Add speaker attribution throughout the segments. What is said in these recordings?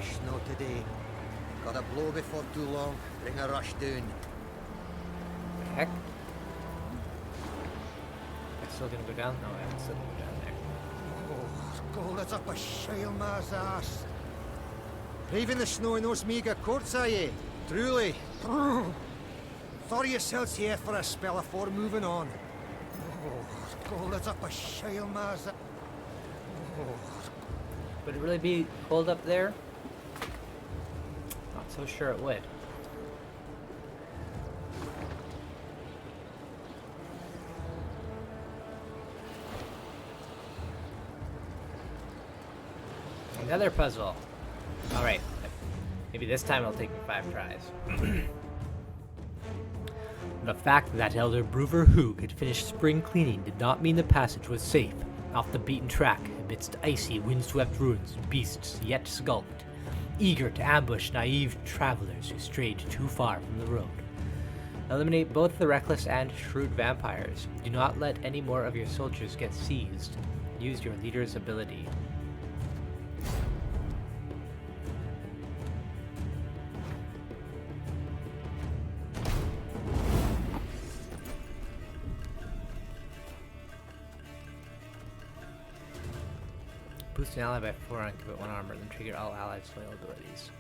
Speaker 1: fish, no today. Got a blow before too long, bring a rush down.
Speaker 2: Heck? I'm still gonna go down? No, I'm still gonna go down there.
Speaker 1: Oh, gold is up a Shilemar's ass. Braving the snow in those mega courts, are ye? Truly. Thought yourselves here for a spell afore moving on. Oh, gold is up a Shilemar's ass.
Speaker 2: Would it really be cold up there? Not so sure it would. Another puzzle. Alright. Maybe this time it'll take me 5 tries. The fact that Elder Brewer Hoog had finished spring cleaning did not mean the passage was safe. Off the beaten track, amidst icy, windswept ruins, beasts yet skulked, eager to ambush naive travelers who strayed too far from the road. Eliminate both the reckless and shrewd vampires. Do not let any more of your soldiers get seized. Use your leader's ability. Boost an ally by 4 and give it 1 armor, then trigger all allies' loyal abilities.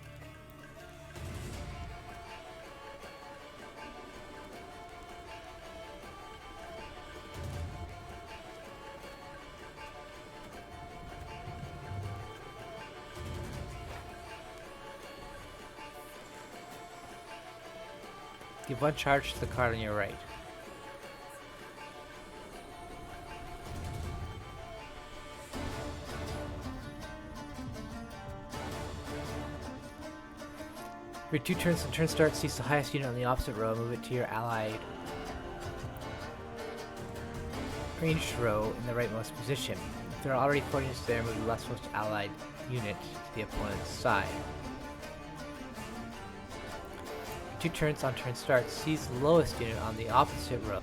Speaker 2: Give 1 charge to the card on your right. Every 2 turns, the turn start, seize the highest unit on the opposite row, move it to your allied ranged row in the rightmost position. If there are already 4 units there, move the leftmost allied unit to the opponent's side. For 2 turns on turn start, seize the lowest unit on the opposite row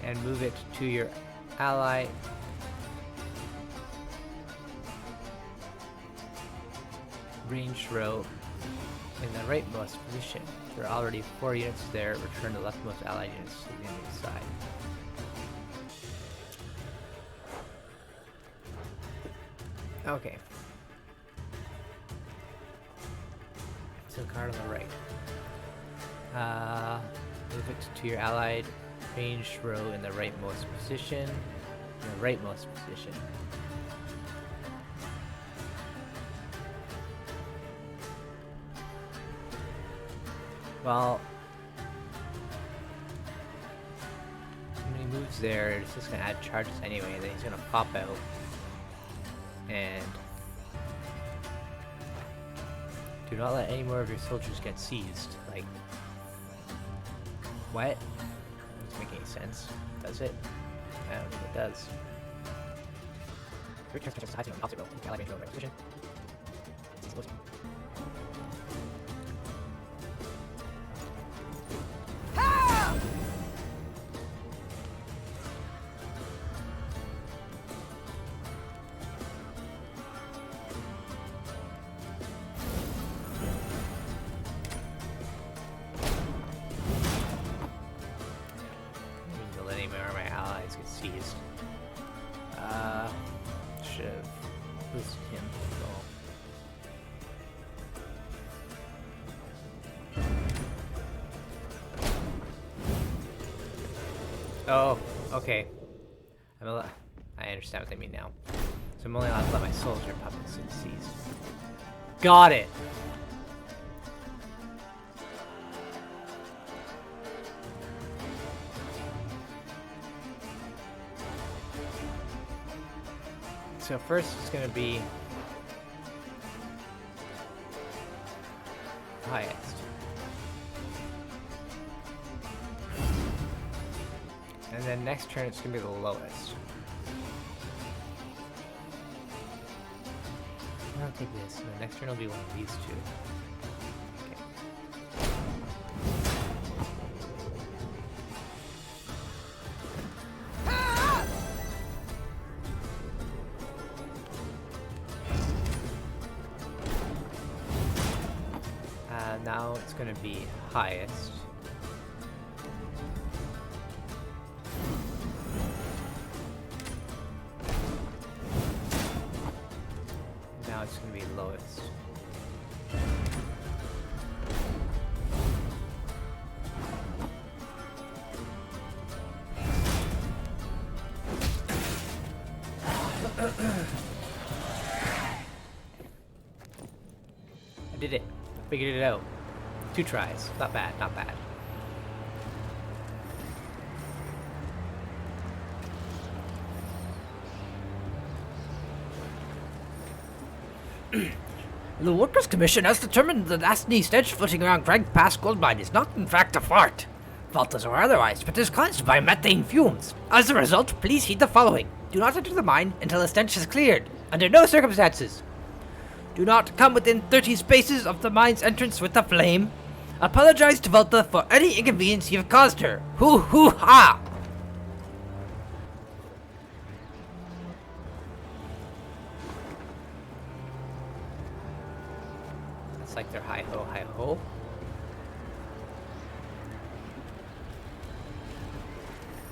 Speaker 2: and move it to your ally ranged row in the rightmost position. If there are already 4 units there, return the leftmost allied units to the enemy's side. Okay. So card on the right. Move it to your allied ranged row in the rightmost position. Well, when he moves there, it's just going to add charges anyway, and then he's going to pop out. And do not let any more of your soldiers get seized. Like, what? Doesn't make any sense, does it? I don't think it does. Seized. Should have boosted him as well. Oh, okay. I understand what they mean now. So I'm only allowed to let my soldier puppets get seized. Got it! So first it's going to be highest. And then next turn it's going to be the lowest. I'll take this. And the next turn will be one of these 2. That's gonna be highest. Now it's gonna be lowest. I did it. I figured it out. 2 tries. Not bad, not bad.
Speaker 3: The Workers' Commission has determined that nasty stench floating around Craig Pass gold mine is not in fact a fart, faultless or otherwise, but is caused by methane fumes. As a result, please heed the following. Do not enter the mine until the stench is cleared. Under no circumstances. Do not come within 30 spaces of the mine's entrance with a flame. Apologize to Volta for any inconvenience you've caused her. Hoo hoo ha!
Speaker 2: That's like their hi ho, hi ho.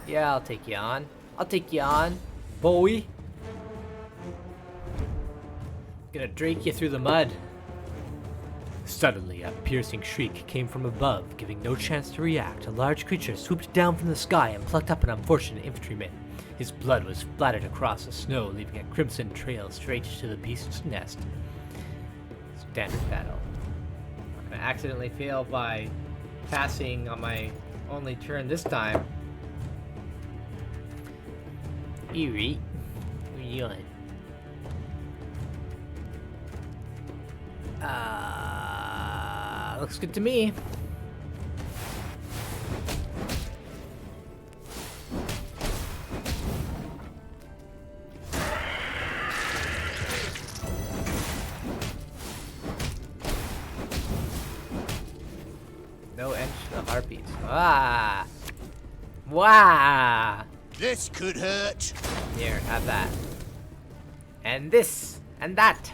Speaker 2: Yeah, I'll take you on. I'll take you on, boy. Gonna drake you through the mud. Suddenly, a piercing shriek came from above, giving no chance to react. A large creature swooped down from the sky and plucked up an unfortunate infantryman. His blood was splattered across the snow, leaving a crimson trail straight to the beast's nest. Standard battle. I'm gonna accidentally fail by passing on my only turn this time. Eerie, what are you doing? Looks good to me. No edge to the harpies. Ah! Wow!
Speaker 4: This could hurt.
Speaker 2: Here, have that. And this, and that.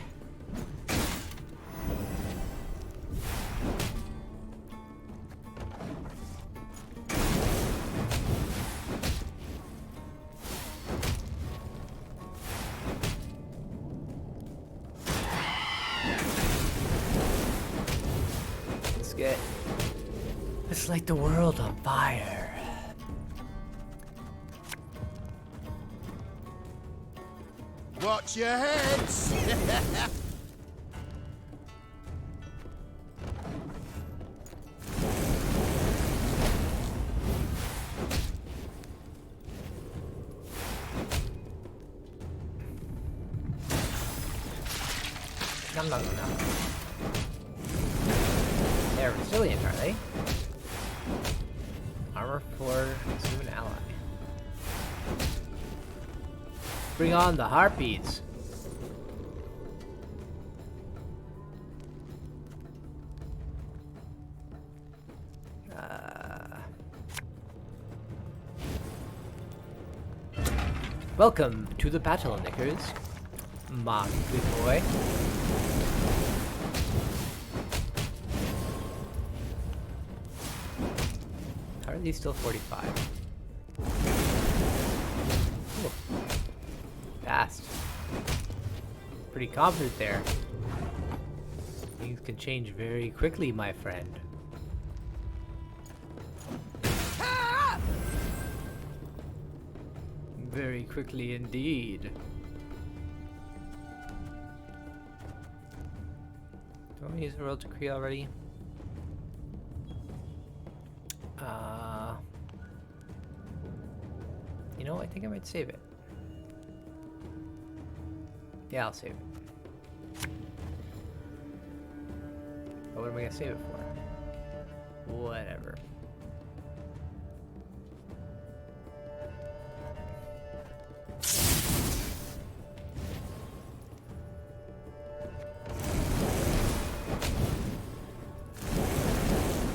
Speaker 2: Let's light the world on fire.
Speaker 4: Watch your heads.
Speaker 2: Nom nom nom. They're resilient, are they? Armor for human ally. Bring on the harpies. Welcome to the battle, Knickers. My good boy. How are these still 45? Ooh. Fast. Pretty confident there. Things can change very quickly, my friend. Very quickly indeed. Do you want me to use the World Decree already? You know, I think I might save it. Yeah, I'll save it. But what am I gonna save it for? Whatever.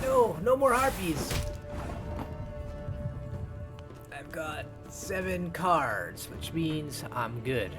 Speaker 2: No, no more harpies. I've got 7 cards, which means I'm good.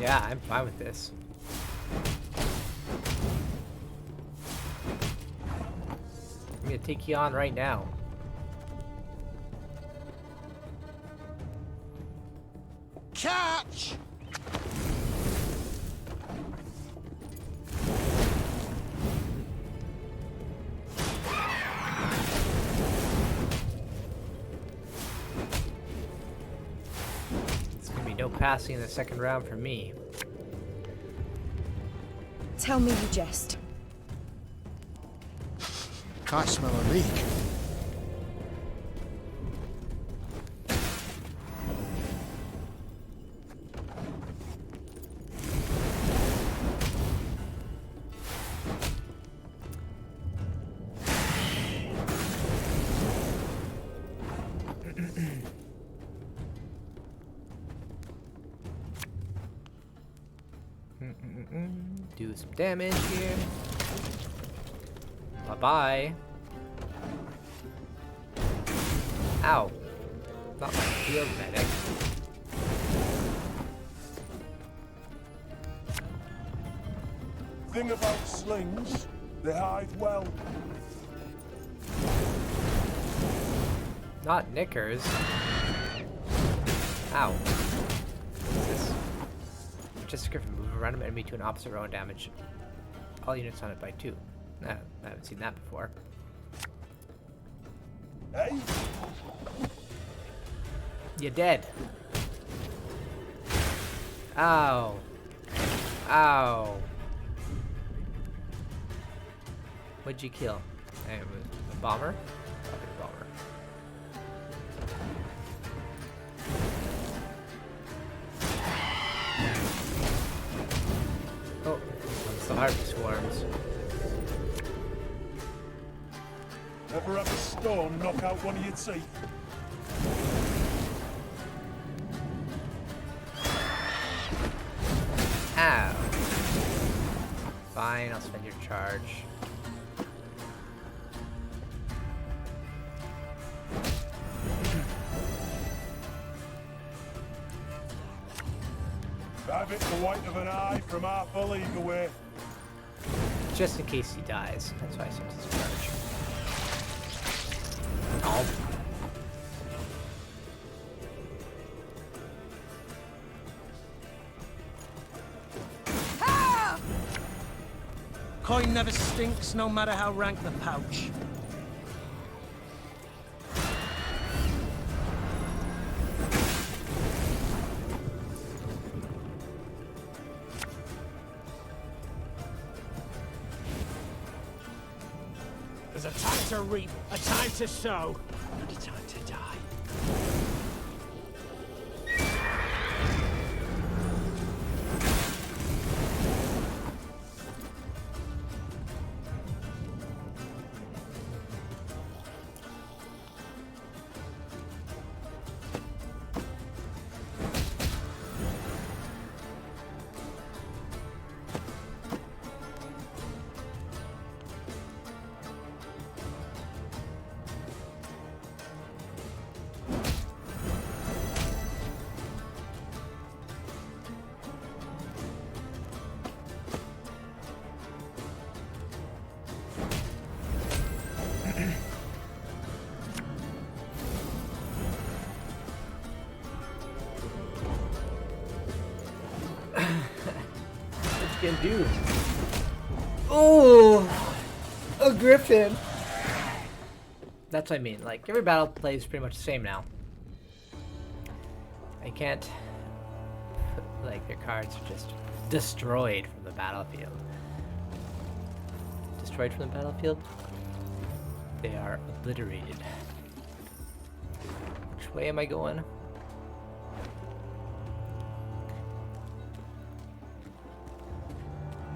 Speaker 2: yeah, I'm fine with this. I'm gonna take you on right now.
Speaker 4: Catch!
Speaker 2: It's gonna be no passing in the second round for me.
Speaker 5: Tell me you jest.
Speaker 4: I smell a leak.
Speaker 2: Do some damage here. Bye-bye. Ow. Not my field medic.
Speaker 6: Thing about slings, they hide well.
Speaker 2: Not knickers. Ow. What's this? Just a griffin. Move a random enemy to an opposite row and damage all units on it by 2. I haven't seen that before.
Speaker 6: Hey,
Speaker 2: You're dead. Ow. Ow. What'd you kill? A bomber? Probably a bomber. Oh, it's the harvest swarms.
Speaker 6: ever have a storm knock out one of your teeth?
Speaker 2: Ow. Fine, I'll spend your charge.
Speaker 6: Have it the white of an eye from half a league away.
Speaker 2: Just in case he dies. That's why I sent his charge. Oh.
Speaker 7: Coin never stinks, no matter how rank the pouch. There's a time to reap, a time to sow, and a time to die.
Speaker 2: What you gonna do? Oh, a griffin. That's what I mean. Like, every battle plays pretty much the same now. I can't. Like, their cards are just destroyed from the battlefield. Destroyed from the battlefield? They are obliterated. Which way am I going?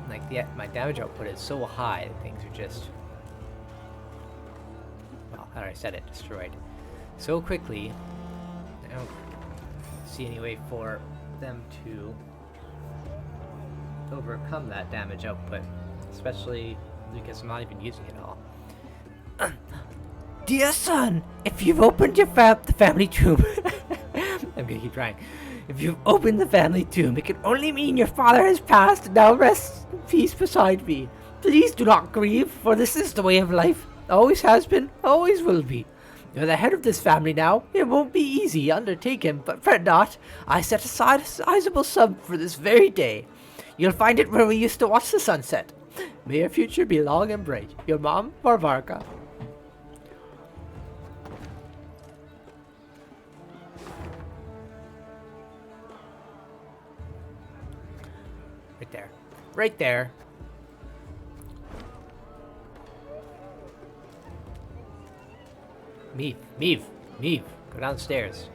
Speaker 2: Like, my damage output is so high that things are just, well, how did I said it? Destroyed so quickly. I don't see any way for them to overcome that damage output, especially because I'm not even using it all.
Speaker 3: Dear son, if you've opened your the family tomb,
Speaker 2: I'm gonna keep trying.
Speaker 3: If you've opened the family tomb, it can only mean your father has passed and now rests in peace beside me. Please do not grieve, for this is the way of life. Always has been, always will be. You're the head of this family now. It won't be easy undertaken, but fret not. I set aside a sizable sum for this very day. You'll find it where we used to watch the sunset. May your future be long and bright. Your mom, Varvarka. Right there. Right there. Meave, go downstairs.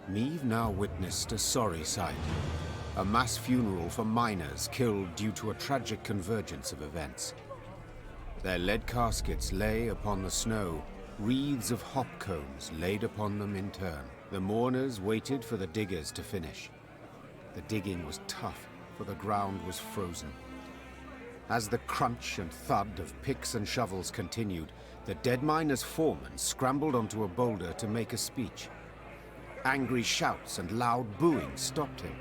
Speaker 8: Meave now witnessed a sorry sight. A mass funeral for miners killed due to a tragic convergence of events. Their lead caskets lay upon the snow, wreaths of hop cones laid upon them in turn. The mourners waited for the diggers to finish. The digging was tough, for the ground was frozen. As the crunch and thud of picks and shovels continued, the dead miner's foreman scrambled onto a boulder to make a speech. Angry shouts and loud booing stopped him.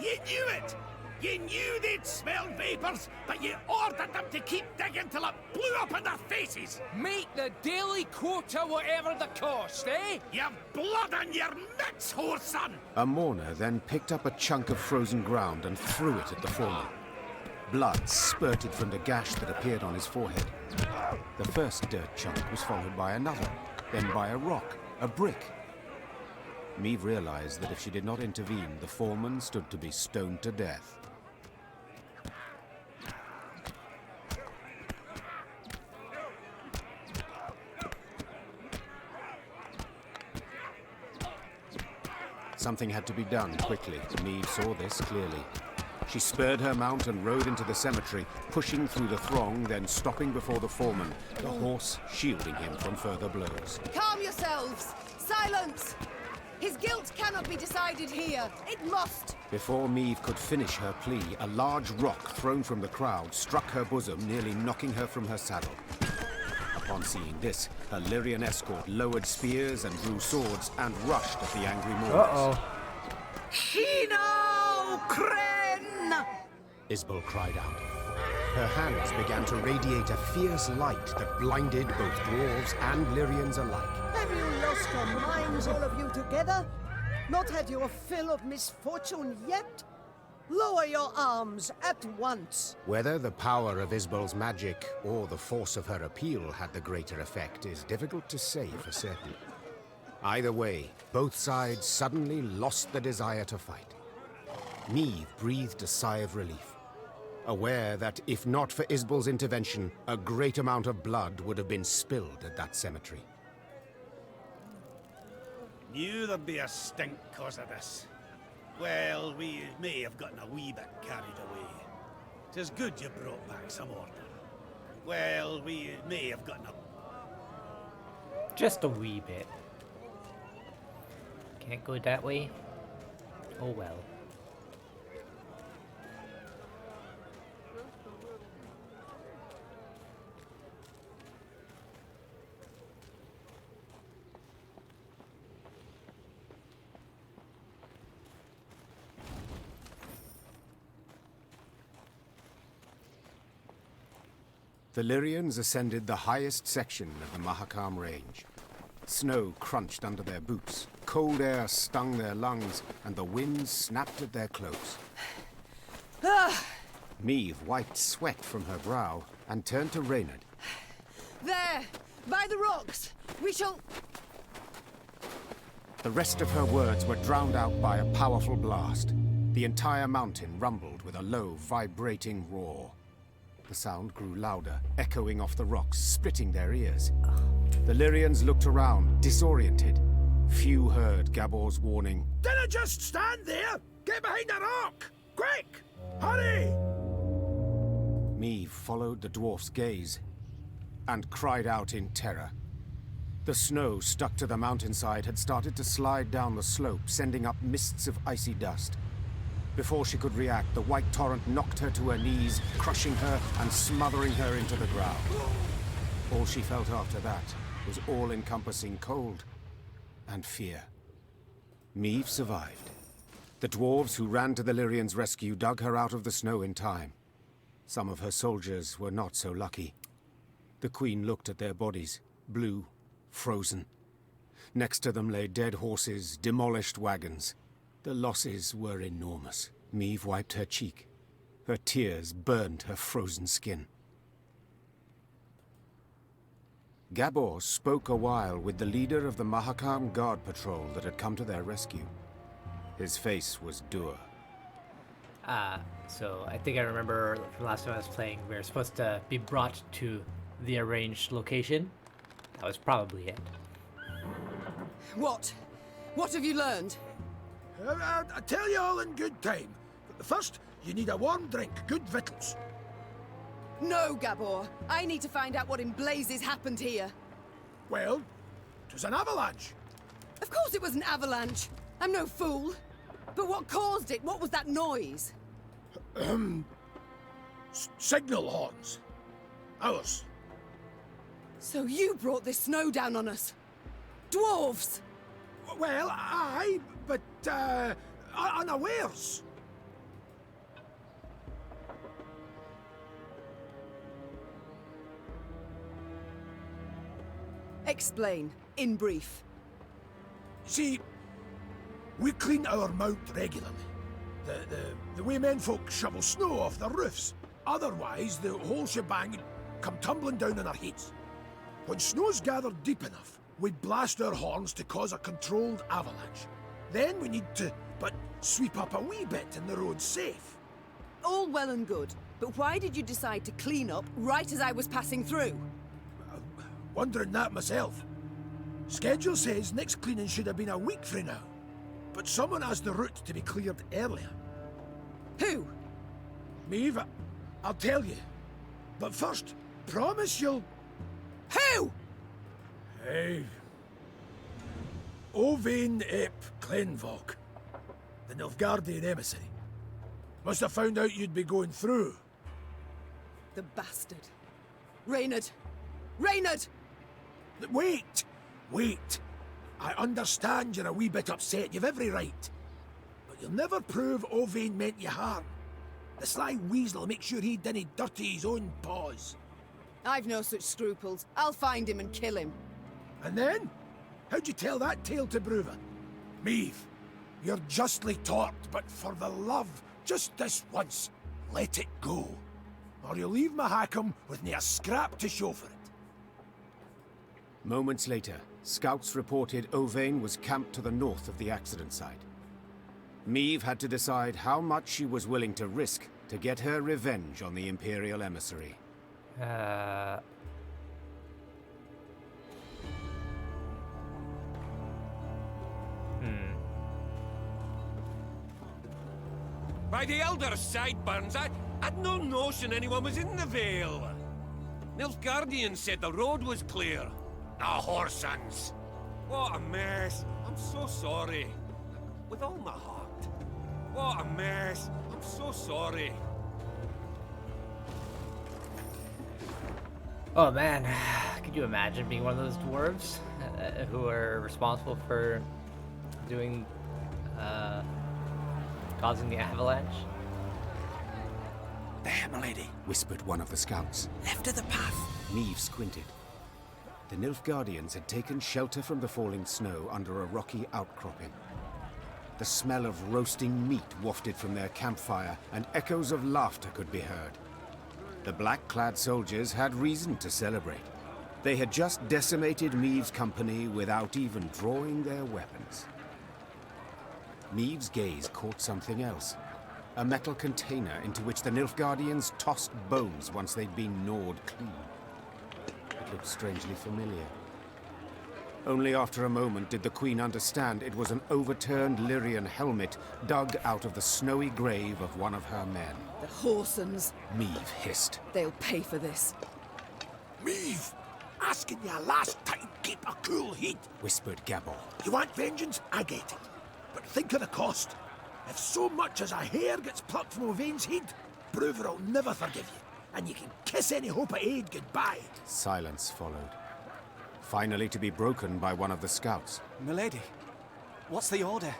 Speaker 7: You knew it! You knew they'd smell vapors, but you ordered them to keep digging till it blew up in their faces!
Speaker 9: Make the daily quota whatever the cost, eh?
Speaker 7: You've blood on your mitts, whoreson!
Speaker 8: A mourner then picked up a chunk of frozen ground and threw it at the foreman. Blood spurted from the gash that appeared on his forehead. The first dirt chunk was followed by another, then by a rock, a brick. Meave realized that if she did not intervene, the foreman stood to be stoned to death. Something had to be done quickly. Meave saw this clearly. She spurred her mount and rode into the cemetery, pushing through the throng, then stopping before the foreman, the horse shielding him from further blows.
Speaker 5: Calm yourselves! Silence! His guilt cannot be decided here. It must!
Speaker 8: Before Meave could finish her plea, a large rock thrown from the crowd struck her bosom, nearly knocking her from her saddle. Upon seeing this, her Lyrian escort lowered spears and drew swords and rushed at the angry mourners.
Speaker 7: Shino Kren!
Speaker 8: Isbel cried out. Her hands began to radiate a fierce light that blinded both dwarves and Lyrians alike.
Speaker 10: Have you lost your minds, all of you together? Not had your fill of misfortune yet? Lower your arms at once.
Speaker 8: Whether the power of Isbel's magic or the force of her appeal had the greater effect is difficult to say for certain. Either way, both sides suddenly lost the desire to fight. Meave breathed a sigh of relief, aware that if not for Isbel's intervention, a great amount of blood would have been spilled at that cemetery.
Speaker 7: Knew there'd be a stink cause of this. Well, we may have gotten a wee bit carried away. 'Tis good you brought back some order. Well, we may have gotten a...
Speaker 2: Just a wee bit. Can't go that way? Oh well.
Speaker 8: The Lyrians ascended the highest section of the Mahakam Range. Snow crunched under their boots, cold air stung their lungs, and the winds snapped at their cloaks. Meave wiped sweat from her brow and turned to Reynard.
Speaker 5: There! By the rocks! We shall...
Speaker 8: The rest of her words were drowned out by a powerful blast. The entire mountain rumbled with a low, vibrating roar. The sound grew louder, echoing off the rocks, splitting their ears. The Lyrians looked around, disoriented. Few heard Gabor's warning.
Speaker 7: Dinna just stand there! Get behind the rock! Quick! Hurry!
Speaker 8: Meave followed the dwarf's gaze and cried out in terror. The snow stuck to the mountainside had started to slide down the slope, sending up mists of icy dust. Before she could react, the white torrent knocked her to her knees, crushing her and smothering her into the ground. All she felt after that was all-encompassing cold. and fear. Meve survived. The dwarves who ran to the Lyrian's rescue dug her out of the snow in time. Some of her soldiers were not so lucky. The Queen looked at their bodies, blue, frozen. Next to them lay dead horses, demolished wagons. The losses were enormous. Meve wiped her cheek. Her tears burned her frozen skin. Gabor spoke a while with the leader of the Mahakam Guard Patrol that had come to their rescue. His face was dour.
Speaker 2: So I think I remember from last time I was playing, we were supposed to be brought to the arranged location. That was probably it.
Speaker 5: What? What have you learned?
Speaker 4: I tell you all in good time. But first, you need a warm drink, good victuals.
Speaker 5: No, Gabor. I need to find out what in blazes happened here.
Speaker 4: Well, it was an avalanche.
Speaker 5: Of course it was an avalanche. I'm no fool. But what caused it? What was that noise?
Speaker 4: Signal horns. Ours.
Speaker 5: So you brought this snow down on us? Dwarves!
Speaker 4: Well, aye, but, unawares.
Speaker 5: Explain, in brief.
Speaker 4: See, we clean our mount regularly. The way menfolk shovel snow off their roofs. Otherwise, the whole shebang would come tumbling down on our heads. When snow's gathered deep enough, we blast our horns to cause a controlled avalanche. Then we need to, sweep up a wee bit and the road's safe.
Speaker 5: All well and good, but why did you decide to clean up right as I was passing through?
Speaker 4: Wondering that myself. Schedule says next cleaning should have been a week from now. But someone asked the route to be cleared earlier.
Speaker 5: Who?
Speaker 4: Meve, I'll tell you. But first, promise you'll...
Speaker 5: Who?
Speaker 4: Hey. Owain ep Glenvok, the Nilfgaardian emissary. Must have found out you'd be going through.
Speaker 5: The bastard. Reynard! Reynard!
Speaker 4: Wait! Wait! I understand you're a wee bit upset, you've every right. But you'll never prove Owain meant you harm. The sly weasel will make sure he didn't dirty his own paws.
Speaker 5: I've no such scruples. I'll find him and kill him.
Speaker 4: And then? How'd you tell that tale to Bruva? Meve, you're justly taught, but for the love, just this once, let it go. Or you'll leave Mahakam with near a scrap to show for it.
Speaker 8: Moments later, scouts reported Owain was camped to the north of the accident site. Meve had to decide how much she was willing to risk to get her revenge on the Imperial emissary.
Speaker 9: By the Elder's sideburns, I'd no notion anyone was in the Vale. Nilfgaardian said the road was clear. The whoresons! What a mess. I'm so sorry. With all my heart. What a mess. I'm so sorry.
Speaker 2: Oh man, could you imagine being one of those dwarves who are responsible for doing, causing the avalanche?
Speaker 8: There, milady, whispered one of the scouts.
Speaker 10: Left of the path.
Speaker 8: Meve squinted. The Nilfgaardians had taken shelter from the falling snow under a rocky outcropping. The smell of roasting meat wafted from their campfire, and echoes of laughter could be heard. The black-clad soldiers had reason to celebrate. They had just decimated Meve's company without even drawing their weapons. Meve's gaze caught something else. A metal container into which the Nilfgaardians tossed bones once they'd been gnawed clean. It looked strangely familiar. Only after a moment did the Queen understand it was an overturned Lyrian helmet dug out of the snowy grave of one of her men.
Speaker 5: The whoresons.
Speaker 8: Meve hissed.
Speaker 5: They'll pay for this.
Speaker 4: Meve! Asking you last time, keep a cool head,
Speaker 8: whispered Gabor.
Speaker 4: You want vengeance? I get it. But think of the cost. If so much as a hair gets plucked from Owain's head, Bruver will never forgive you, and you can kiss any hope of aid goodbye.
Speaker 8: Silence followed. finally to be broken by one of the scouts.
Speaker 11: Milady, what's the order?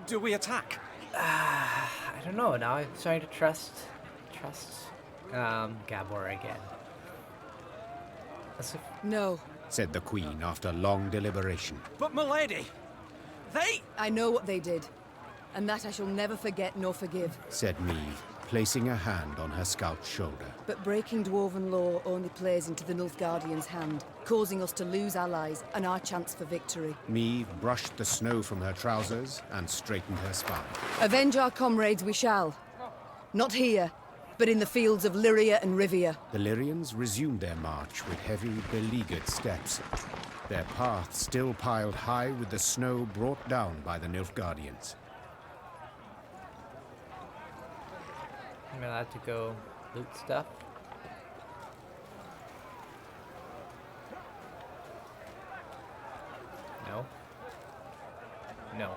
Speaker 11: Do we attack?
Speaker 2: I don't know. Now I'm starting to trust Gabor again.
Speaker 5: No.
Speaker 8: Said the Queen after long deliberation.
Speaker 11: But milady, they...
Speaker 5: I know what they did, and that I shall never forget nor forgive.
Speaker 8: Said Meve, placing a hand on her scout's shoulder.
Speaker 5: But breaking Dwarven law only plays into the Nilfgaardian's hand, causing us to lose allies and our chance for victory.
Speaker 8: Meve brushed the snow from her trousers and straightened her spine.
Speaker 5: Avenge our comrades we shall. Not here, but in the fields of Lyria and Rivia.
Speaker 8: The Lyrians resumed their march with heavy, beleaguered steps. Their path still piled high with the snow brought down by the Nilfgaardians.
Speaker 2: I'm allowed to go loot stuff. No. No.